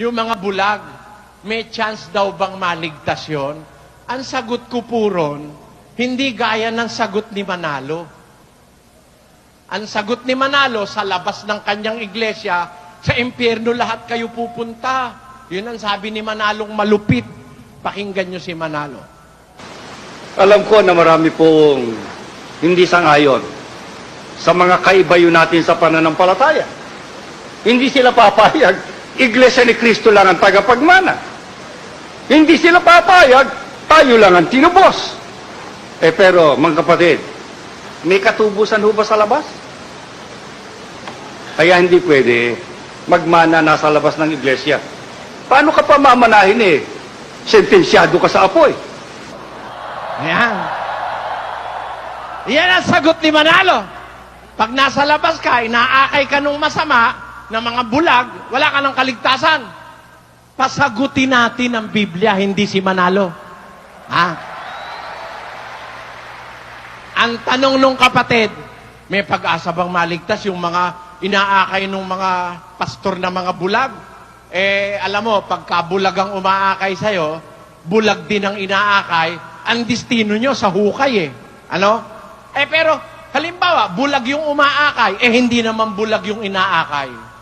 yung mga bulag, may chance daw bang maligtas yun? Ang sagot ko po ron, hindi gaya ng sagot ni Manalo. Ang sagot ni Manalo, sa labas ng kanyang iglesia, sa impyerno lahat kayo pupunta. Yun ang sabi ni Manalong malupit. Pakinggan nyo si Manalo. Alam ko na marami pong hindi sangayon sa mga kaibayo natin sa pananampalataya. Hindi sila papayag, Iglesia ni Cristo lang ang tagapagmana. Hindi sila papayag, tayo lang ang tinubos. Pero, mga kapatid, may katubusan ho ba sa labas? Kaya hindi pwede magmana nasa labas ng iglesia. Paano ka pa mamanahin sentensyado ka sa apoy? Ayan. Yan ang sagot ni Manalo. Pag nasa labas ka, inaakay ka nung masama na mga bulag, wala ka ng kaligtasan. Pasagutin natin ang Biblia, hindi si Manalo. Ha? Ang tanong nung kapatid, may pag-asa bang maligtas yung mga inaakay nung mga pastor na mga bulag? Alam mo, pagka bulag ang umaakay sa'yo, bulag din ang inaakay, ang destino nyo sa hukay Ano? Pero, halimbawa, bulag yung umaakay, hindi naman bulag yung inaakay.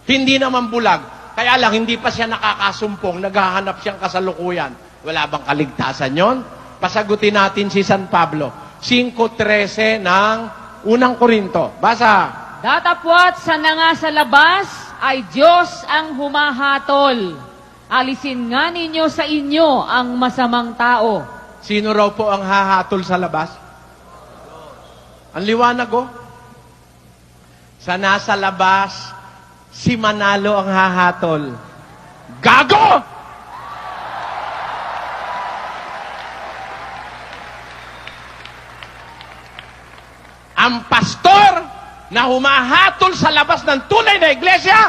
Hindi naman bulag. Kaya lang, hindi pa siya nakakasumpong, naghahanap siyang kasalukuyan. Wala bang kaligtasan yon? Pasagutin natin si San Pablo. 5:13 ng unang Korinto. Basa. Datapwat sa nga sa labas ay Diyos ang humahatol. Alisin nga ninyo sa inyo ang masamang tao. Sino raw po ang hahatol sa labas? Ang liwanag Sa nasa labas, si Manalo ang hahatol. Gago! Ang pastor na humahatol sa labas ng tunay na iglesia,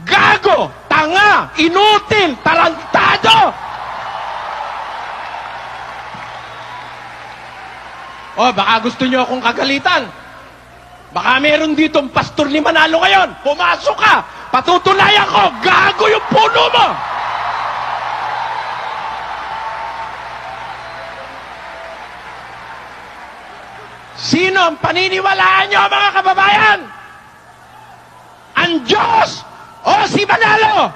gago, tanga, inutil, tarantado! Baka gusto nyo akong kagalitan. Baka meron ditong pastor ni Manalo ngayon. Pumasok ka, patutunayan ko, gago yung puno mo! Sino ang paniniwalaan nyo, mga kababayan? Ang Diyos o si Manalo?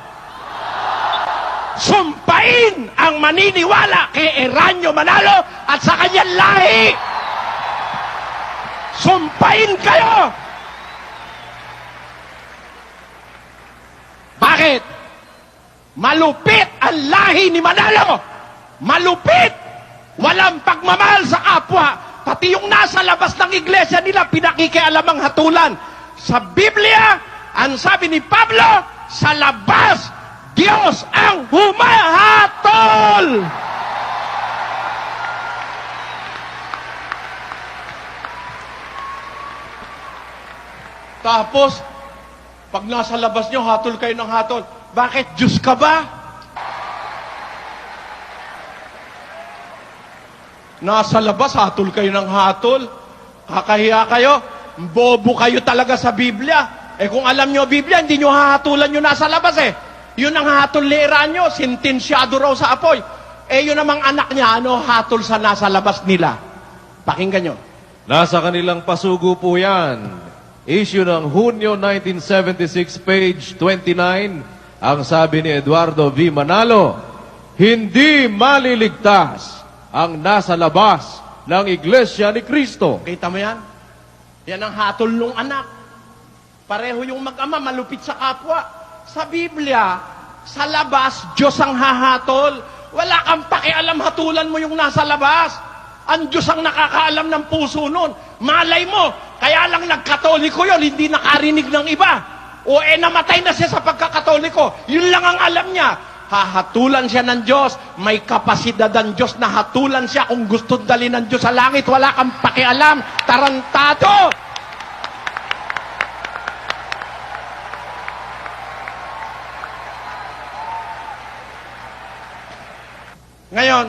Sumpain ang maniniwala kay Eranio Manalo at sa kanyang lahi. Sumpain kayo! Bakit? Malupit ang lahi ni Manalo. Malupit! Walang pagmamahal sa kapwa. Pati yung nasa labas ng iglesia nila, pinakikialamang hatulan. Sa Biblia, ang sabi ni Pablo, sa labas, Diyos ang humahatol! Tapos, pag nasa labas nyo, hatol kayo ng hatol. Bakit? Diyos ka ba? Nasa labas, hatol kayo ng hatol. Kakahiya kayo. Bobo kayo talaga sa Biblia. Kung alam nyo Biblia, hindi nyo hahatulan nyo nasa labas Yun ang hatol ni Eranio, sentensyado raw sa apoy. Yun namang anak niya, hatol sa nasa labas nila. Pakinggan nyo. Nasa kanilang pasugo po yan. Issue ng Hunyo 1976, page 29. Ang sabi ni Eduardo V. Manalo, hindi maliligtas ang nasa labas ng Iglesia ni Cristo. Kita mo yan? Yan ang hatol ng anak. Pareho yung mag-ama, malupit sa kapwa. Sa Biblia, sa labas, Diyos ang hahatol. Wala kang pakialam, hatulan mo yung nasa labas. Ang Diyos ang nakakaalam ng puso nun. Malay mo, kaya lang nagkatoliko yun, hindi nakarinig ng iba. Namatay na siya sa pagkakatoliko. Yun lang ang alam niya. Hahatulan siya ng Diyos. May kapasidad ang Diyos na hatulan siya kung gusto dalhin ng Diyos sa langit. Wala kang pakialam. Tarantado! Ngayon,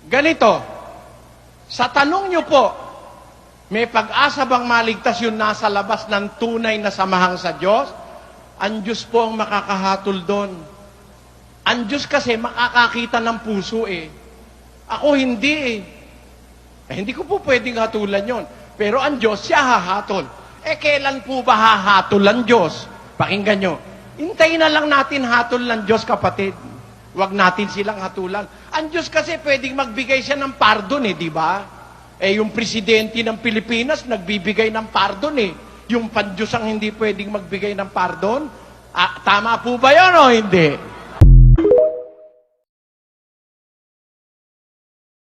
ganito. Sa tanong nyo po, may pag-asa bang maligtas yung nasa labas ng tunay na samahang sa Diyos? Ang Diyos po ang makakahatol doon. Ang Diyos kasi makakakita ng puso eh. Ako hindi eh. Hindi ko po pwedeng hatulan yon. Pero ang Diyos, siya hahatol. Kailan po ba hahatol ang Diyos? Pakinggan nyo. Hintayin na lang natin hatol ng Diyos, kapatid. Huwag natin silang hatulan. Ang Diyos kasi pwedeng magbigay siya ng pardon eh, di ba? Yung presidente ng Pilipinas, nagbibigay ng pardon eh. Yung pan-Diyos ang hindi pwedeng magbigay ng pardon? Tama po ba yun o hindi?